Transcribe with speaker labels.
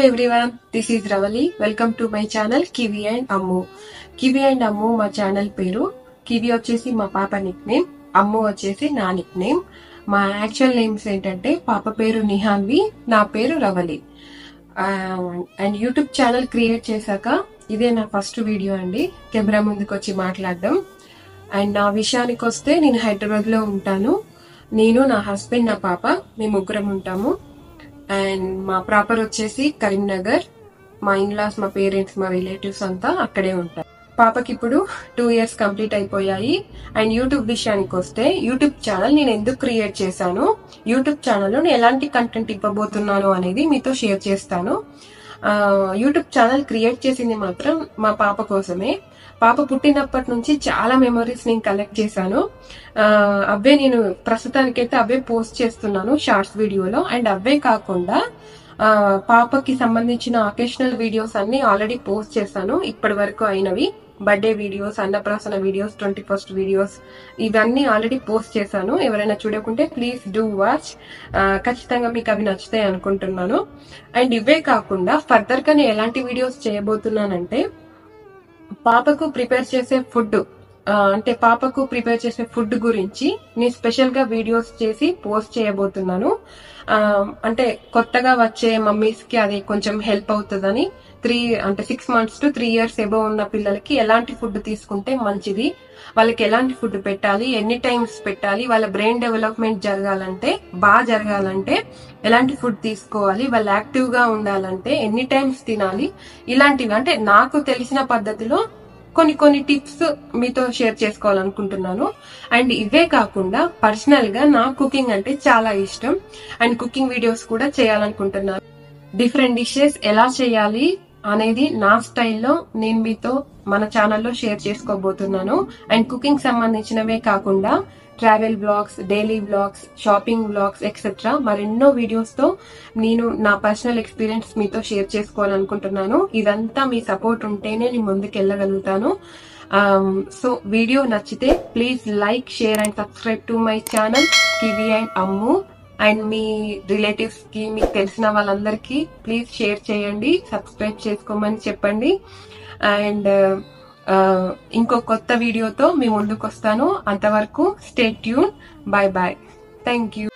Speaker 1: everyone, this is Ravali. Welcome to my channel Kiwi and Ammu. Kiwi and Ammu మా channel పేరు. Kiwi వచ్చేసి మా పాప Nick name, అమ్ము వచ్చేసి నా నిక్ నేమ్. మా యాక్చువల్ నేమ్స్ ఏంటంటే పాప పేరు నిహాన్వి, నా పేరు Ravali. And YouTube channel create చేశాక ఇదే నా ఫస్ట్ వీడియో అండి, కెమెరా ముందుకు వచ్చి మాట్లాడడం. అండ్ నా విషయానికి వస్తే నేను హైదరాబాద్ లో ఉంటాను. నేను, నా హస్బెండ్, నా పాప, మేము ముగ్గురం ఉంటాము. అండ్ మా ప్రాపర్ వచ్చేసి కరీంనగర్. మా ఇన్లాస్, మా పేరెంట్స్, మా రిలేటివ్స్ అంతా అక్కడే ఉంటారు. పాపకి ఇప్పుడు 2 years కంప్లీట్ అయిపోయాయి. అండ్ యూట్యూబ్ విషయానికి వస్తే యూట్యూబ్ ఛానల్ నేను ఎందుకు క్రియేట్ చేశాను, యూట్యూబ్ ఛానల్లో నేను ఎలాంటి కంటెంట్ ఇవ్వబోతున్నాను అనేది మీతో షేర్ చేస్తాను. యూట్యూబ్ ఛానల్ క్రియేట్ చేసింది మాత్రం మా పాప కోసమే. పాప పుట్టినప్పటి నుంచి చాలా మెమరీస్ నేను కలెక్ట్ చేశాను. అవే నేను ప్రస్తుతానికైతే అవే పోస్ట్ చేస్తున్నాను షార్ట్స్ వీడియోలో. అండ్ అవే కాకుండా పాపకి సంబంధించిన అకేషనల్ వీడియోస్ అన్ని ఆల్రెడీ పోస్ట్ చేశాను ఇప్పటి వరకు అయినవి. బర్త్డే వీడియోస్, అన్నప్రాసన వీడియోస్, 21st వీడియోస్, ఇవన్నీ ఆల్రెడీ పోస్ట్ చేశాను. ఎవరైనా చూడకుంటే ప్లీజ్ డూ వాచ్. ఖచ్చితంగా మీకు అవి నచ్చుతాయి అనుకుంటున్నాను. అండ్ ఇవే కాకుండా ఫర్దర్ గా నేను ఎలాంటి వీడియోస్ చేయబోతున్నానంటే, పాపకు ప్రిపేర్ చేసే ఫుడ్, అంటే పాపకు ప్రిపేర్ చేసే ఫుడ్ గురించి నేను స్పెషల్ గా వీడియోస్ చేసి పోస్ట్ చేయబోతున్నాను. అంటే కొత్తగా వచ్చే మమ్మీస్ కి అది కొంచెం హెల్ప్ అవుతుందని, 6 months to 3 years ఎబో ఉన్న పిల్లలకి ఎలాంటి ఫుడ్ తీసుకుంటే మంచిది, వాళ్ళకి ఎలాంటి ఫుడ్ పెట్టాలి, ఎన్ని టైమ్స్ పెట్టాలి, వాళ్ళ బ్రెయిన్ డెవలప్మెంట్ బాగా జరగాలంటే ఎలాంటి ఫుడ్ తీసుకోవాలి, వాళ్ళు యాక్టివ్ గా ఉండాలంటే ఎన్ని టైమ్స్ తినాలి, ఇలాంటివి అంటే నాకు తెలిసిన పద్ధతిలో కొన్ని టిప్స్ మీతో షేర్ చేసుకోవాలనుకుంటున్నాను. అండ్ ఇవే కాకుండా పర్సనల్ గా నా కుకింగ్ అంటే చాలా ఇష్టం. అండ్ కుకింగ్ వీడియోస్ కూడా చేయాలనుకుంటున్నాను. డిఫరెంట్ డిషెస్ ఎలా చేయాలి అనేది నా స్టైల్లో నేను మీతో మన ఛానల్లో షేర్ చేసుకోబోతున్నాను. అండ్ కుకింగ్ సంబంధించినవే కాకుండా travel blogs, daily blogs, shopping blogs etcetera మరెన్నో వీడియోస్ తో నేను నా పర్సనల్ ఎక్స్పీరియన్స్ మీతో షేర్ చేసుకోవాలనుకుంటున్నాను. ఇదంతా మీ సపోర్ట్ ఉంటేనే నేను ముందుకు వెళ్ళగలుగుతాను. సో వీడియో నచ్చితే please like, share and subscribe to my channel kiwi and Ammu. And me relatives కి, మీకు తెలిసిన వాళ్ళందరికీ ప్లీజ్ షేర్ చేయండి, సబ్స్క్రైబ్ చేసుకోమని చెప్పండి. అండ్ ఇంకో కొత్త వీడియోతో మీ ముందుకు వస్తాను. అంతవరకు stay tune. Bye bye. Thank you.